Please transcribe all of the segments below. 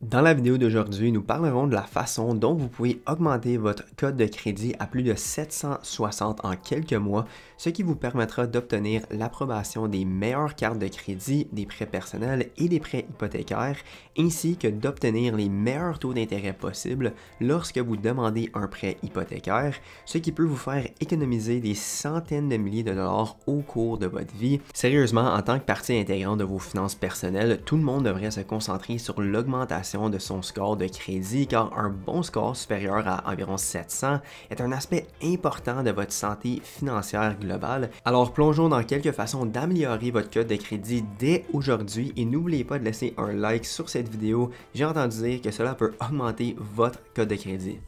Dans la vidéo d'aujourd'hui, nous parlerons de la façon dont vous pouvez augmenter votre code de crédit à plus de 760 en quelques mois, ce qui vous permettra d'obtenir l'approbation des meilleures cartes de crédit, des prêts personnels et des prêts hypothécaires, ainsi que d'obtenir les meilleurs taux d'intérêt possibles lorsque vous demandez un prêt hypothécaire, ce qui peut vous faire économiser des centaines de milliers de dollars au cours de votre vie. Sérieusement, en tant que partie intégrante de vos finances personnelles, tout le monde devrait se concentrer sur l'augmentation de son score de crédit, car un bon score supérieur à environ 700 est un aspect important de votre santé financière globale. Alors plongeons dans quelques façons d'améliorer votre code de crédit dès aujourd'hui et n'oubliez pas de laisser un like sur cette vidéo. J'ai entendu dire que cela peut augmenter votre code de crédit.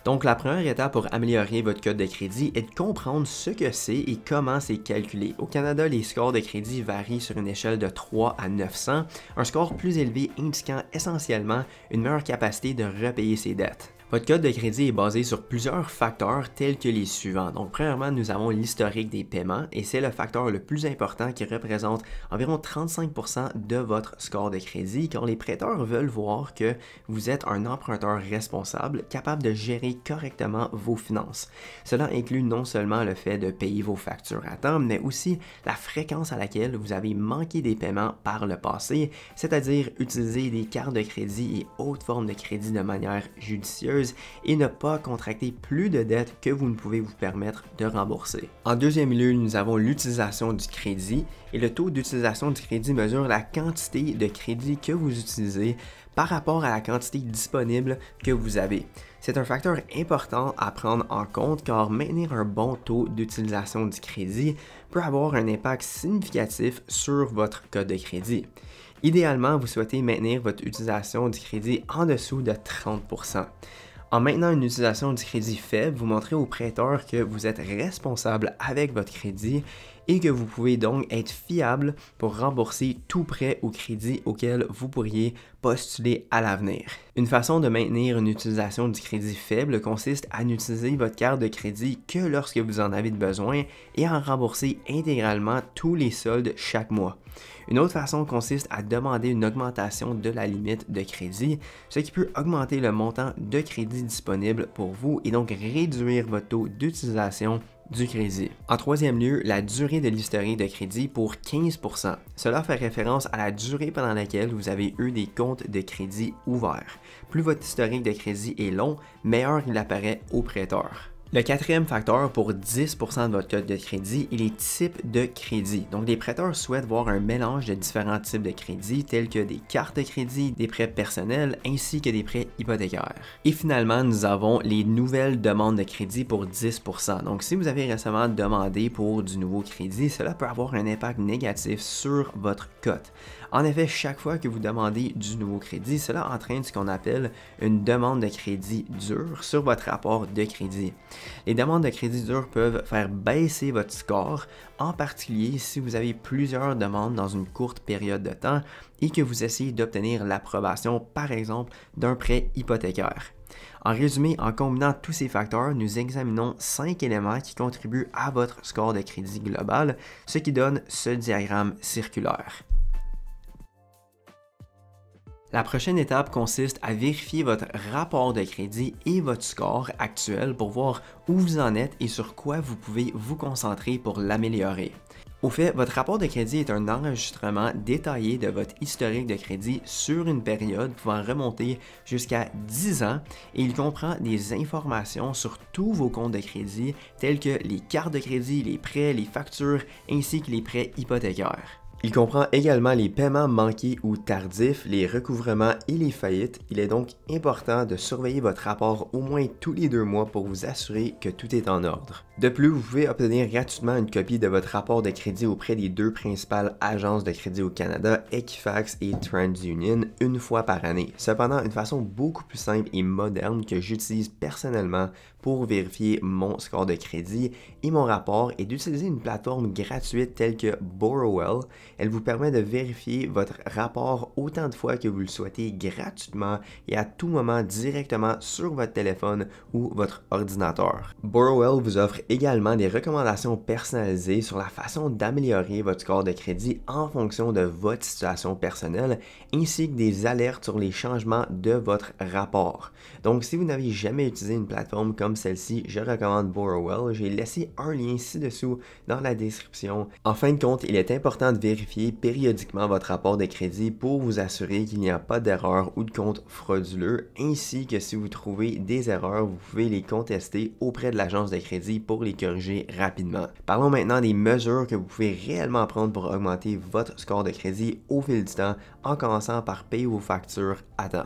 Donc, la première étape pour améliorer votre code de crédit est de comprendre ce que c'est et comment c'est calculé. Au Canada, les scores de crédit varient sur une échelle de 3 à 900, un score plus élevé indiquant essentiellement une meilleure capacité de repayer ses dettes. Votre code de crédit est basé sur plusieurs facteurs tels que les suivants. Donc, premièrement, nous avons l'historique des paiements et c'est le facteur le plus important qui représente environ 35% de votre score de crédit, car les prêteurs veulent voir que vous êtes un emprunteur responsable, capable de gérer correctement vos finances. Cela inclut non seulement le fait de payer vos factures à temps, mais aussi la fréquence à laquelle vous avez manqué des paiements par le passé, c'est-à-dire utiliser des cartes de crédit et autres formes de crédit de manière judicieuse et ne pas contracter plus de dettes que vous ne pouvez vous permettre de rembourser. En deuxième lieu, nous avons l'utilisation du crédit et le taux d'utilisation du crédit mesure la quantité de crédit que vous utilisez par rapport à la quantité disponible que vous avez. C'est un facteur important à prendre en compte car maintenir un bon taux d'utilisation du crédit peut avoir un impact significatif sur votre code de crédit. Idéalement, vous souhaitez maintenir votre utilisation du crédit en dessous de 30%. En maintenant une utilisation du crédit faible, vous montrez au prêteur que vous êtes responsable avec votre crédit et que vous pouvez donc être fiable pour rembourser tout prêt ou crédit auquel vous pourriez postuler à l'avenir. Une façon de maintenir une utilisation du crédit faible consiste à n'utiliser votre carte de crédit que lorsque vous en avez besoin et à en rembourser intégralement tous les soldes chaque mois. Une autre façon consiste à demander une augmentation de la limite de crédit, ce qui peut augmenter le montant de crédit disponible pour vous et donc réduire votre taux d'utilisation du crédit. En troisième lieu, la durée de l'historique de crédit pour 15%. Cela fait référence à la durée pendant laquelle vous avez eu des comptes de crédit ouverts. Plus votre historique de crédit est long, meilleur il apparaît au prêteur. Le quatrième facteur pour 10% de votre code de crédit est les types de crédit. Donc, les prêteurs souhaitent voir un mélange de différents types de crédits tels que des cartes de crédit, des prêts personnels ainsi que des prêts hypothécaires. Et finalement, nous avons les nouvelles demandes de crédit pour 10%. Donc, si vous avez récemment demandé pour du nouveau crédit, cela peut avoir un impact négatif sur votre cote. En effet, chaque fois que vous demandez du nouveau crédit, cela entraîne ce qu'on appelle une demande de crédit dure sur votre rapport de crédit. Les demandes de crédit dur peuvent faire baisser votre score, en particulier si vous avez plusieurs demandes dans une courte période de temps et que vous essayez d'obtenir l'approbation, par exemple, d'un prêt hypothécaire. En résumé, en combinant tous ces facteurs, nous examinons 5 éléments qui contribuent à votre score de crédit global, ce qui donne ce diagramme circulaire. La prochaine étape consiste à vérifier votre rapport de crédit et votre score actuel pour voir où vous en êtes et sur quoi vous pouvez vous concentrer pour l'améliorer. Au fait, votre rapport de crédit est un enregistrement détaillé de votre historique de crédit sur une période pouvant remonter jusqu'à 10 ans et il comprend des informations sur tous vos comptes de crédit tels que les cartes de crédit, les prêts, les factures ainsi que les prêts hypothécaires. Il comprend également les paiements manqués ou tardifs, les recouvrements et les faillites. Il est donc important de surveiller votre rapport au moins tous les 2 mois pour vous assurer que tout est en ordre. De plus, vous pouvez obtenir gratuitement une copie de votre rapport de crédit auprès des 2 principales agences de crédit au Canada, Equifax et TransUnion, une fois par année. Cependant, une façon beaucoup plus simple et moderne que j'utilise personnellement pour vérifier mon score de crédit et mon rapport est d'utiliser une plateforme gratuite telle que Borrowell Elle vous permet de vérifier votre rapport autant de fois que vous le souhaitez gratuitement et à tout moment directement sur votre téléphone ou votre ordinateur. Borrowell vous offre également des recommandations personnalisées sur la façon d'améliorer votre score de crédit en fonction de votre situation personnelle, ainsi que des alertes sur les changements de votre rapport. Donc, si vous n'avez jamais utilisé une plateforme comme celle-ci, je recommande Borrowell. J'ai laissé un lien ci-dessous dans la description. En fin de compte, il est important de vérifier périodiquement votre rapport de crédit pour vous assurer qu'il n'y a pas d'erreur ou de compte frauduleux, ainsi que si vous trouvez des erreurs, vous pouvez les contester auprès de l'agence de crédit pour les corriger rapidement. Parlons maintenant des mesures que vous pouvez réellement prendre pour augmenter votre score de crédit au fil du temps, en commençant par payer vos factures à temps.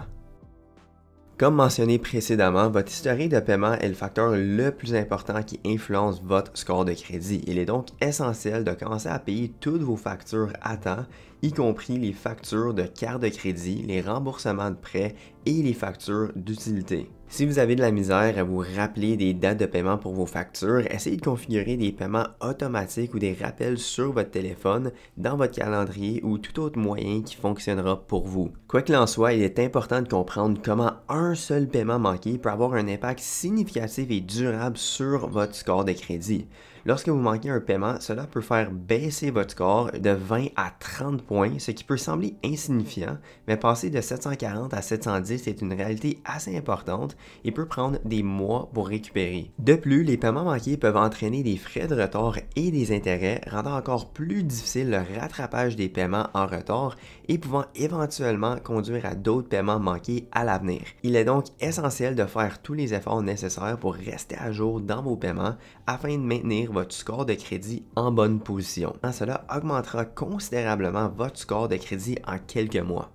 Comme mentionné précédemment, votre historique de paiement est le facteur le plus important qui influence votre score de crédit. Il est donc essentiel de commencer à payer toutes vos factures à temps, y compris les factures de carte de crédit, les remboursements de prêts et les factures d'utilité. Si vous avez de la misère à vous rappeler des dates de paiement pour vos factures, essayez de configurer des paiements automatiques ou des rappels sur votre téléphone, dans votre calendrier ou tout autre moyen qui fonctionnera pour vous. Quoi qu'il en soit, il est important de comprendre comment un seul paiement manqué peut avoir un impact significatif et durable sur votre score de crédit. Lorsque vous manquez un paiement, cela peut faire baisser votre score de 20 à 30 points, ce qui peut sembler insignifiant, mais passer de 740 à 710 est une réalité assez importante et peut prendre des mois pour récupérer. De plus, les paiements manqués peuvent entraîner des frais de retard et des intérêts, rendant encore plus difficile le rattrapage des paiements en retard et pouvant éventuellement conduire à d'autres paiements manqués à l'avenir. Il est donc essentiel de faire tous les efforts nécessaires pour rester à jour dans vos paiements afin de maintenir votre score de crédit en bonne position. Cela augmentera considérablement votre score de crédit en quelques mois.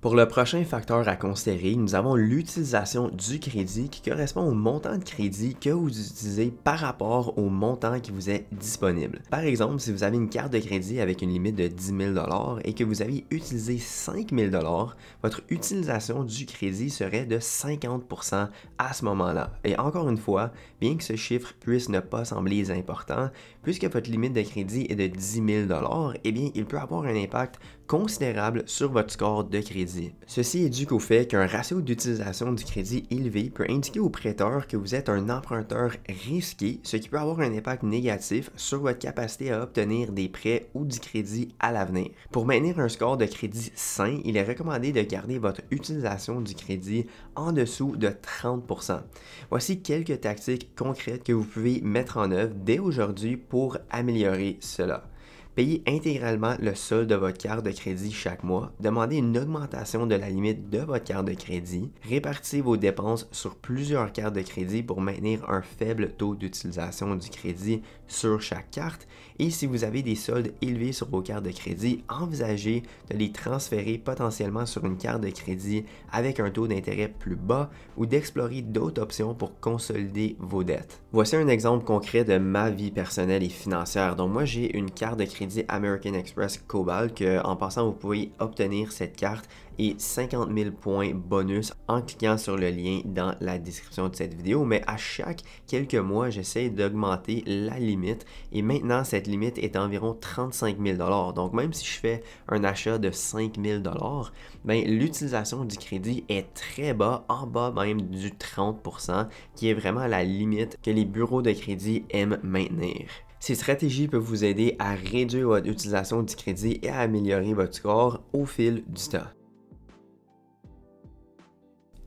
Pour le prochain facteur à considérer, nous avons l'utilisation du crédit qui correspond au montant de crédit que vous utilisez par rapport au montant qui vous est disponible. Par exemple, si vous avez une carte de crédit avec une limite de 10 000 $ et que vous avez utilisé 5 000 $, votre utilisation du crédit serait de 50% à ce moment-là. Et encore une fois, bien que ce chiffre puisse ne pas sembler important, puisque votre limite de crédit est de 10 000 $, eh bien, il peut avoir un impact considérable sur votre score de crédit. Ceci est dû au fait qu'un ratio d'utilisation du crédit élevé peut indiquer au prêteur que vous êtes un emprunteur risqué, ce qui peut avoir un impact négatif sur votre capacité à obtenir des prêts ou du crédit à l'avenir. Pour maintenir un score de crédit sain, il est recommandé de garder votre utilisation du crédit en dessous de 30%. Voici quelques tactiques concrètes que vous pouvez mettre en œuvre dès aujourd'hui pour améliorer cela. Payez intégralement le solde de votre carte de crédit chaque mois, demandez une augmentation de la limite de votre carte de crédit, répartissez vos dépenses sur plusieurs cartes de crédit pour maintenir un faible taux d'utilisation du crédit sur chaque carte, et si vous avez des soldes élevés sur vos cartes de crédit, envisagez de les transférer potentiellement sur une carte de crédit avec un taux d'intérêt plus bas ou d'explorer d'autres options pour consolider vos dettes. Voici un exemple concret de ma vie personnelle et financière. Donc moi j'ai une carte de crédit American Express Cobalt que, en passant, vous pouvez obtenir cette carte et 50 000 points bonus en cliquant sur le lien dans la description de cette vidéo. Mais à chaque quelques mois, j'essaie d'augmenter la limite et maintenant cette limite est environ 35 000 $. Donc même si je fais un achat de 5 000 $, ben, l'utilisation du crédit est très bas, en bas même du 30%, qui est vraiment la limite que les bureaux de crédit aiment maintenir. Ces stratégies peuvent vous aider à réduire votre utilisation du crédit et à améliorer votre score au fil du temps.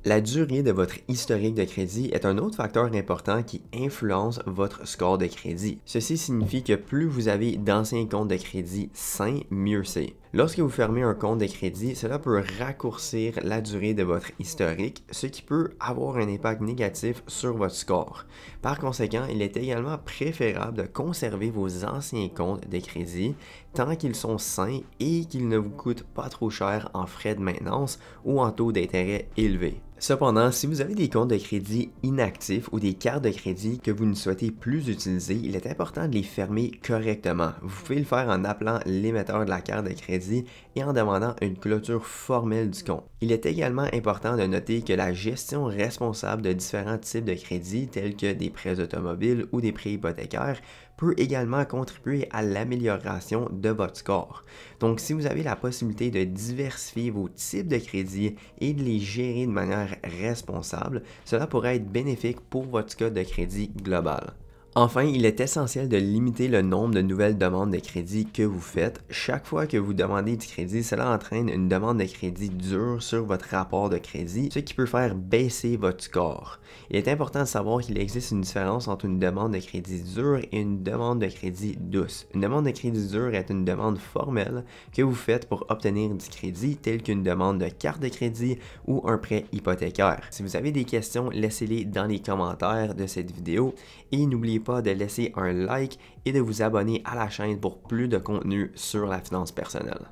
La durée de votre historique de crédit est un autre facteur important qui influence votre score de crédit. Ceci signifie que plus vous avez d'anciens comptes de crédit sains, mieux c'est. Lorsque vous fermez un compte de crédit, cela peut raccourcir la durée de votre historique, ce qui peut avoir un impact négatif sur votre score. Par conséquent, il est également préférable de conserver vos anciens comptes de crédit tant qu'ils sont sains et qu'ils ne vous coûtent pas trop cher en frais de maintenance ou en taux d'intérêt élevés. Cependant, si vous avez des comptes de crédit inactifs ou des cartes de crédit que vous ne souhaitez plus utiliser, il est important de les fermer correctement. Vous pouvez le faire en appelant l'émetteur de la carte de crédit crédit et en demandant une clôture formelle du compte. Il est également important de noter que la gestion responsable de différents types de crédits tels que des prêts automobiles ou des prêts hypothécaires peut également contribuer à l'amélioration de votre score. Donc, si vous avez la possibilité de diversifier vos types de crédits et de les gérer de manière responsable, cela pourrait être bénéfique pour votre score de crédit global. Enfin, il est essentiel de limiter le nombre de nouvelles demandes de crédit que vous faites. Chaque fois que vous demandez du crédit, cela entraîne une demande de crédit dure sur votre rapport de crédit, ce qui peut faire baisser votre score. Il est important de savoir qu'il existe une différence entre une demande de crédit dure et une demande de crédit douce. Une demande de crédit dure est une demande formelle que vous faites pour obtenir du crédit, telle qu'une demande de carte de crédit ou un prêt hypothécaire. Si vous avez des questions, laissez-les dans les commentaires de cette vidéo et n'oubliez pas de laisser un like et de vous abonner à la chaîne pour plus de contenu sur la finance personnelle.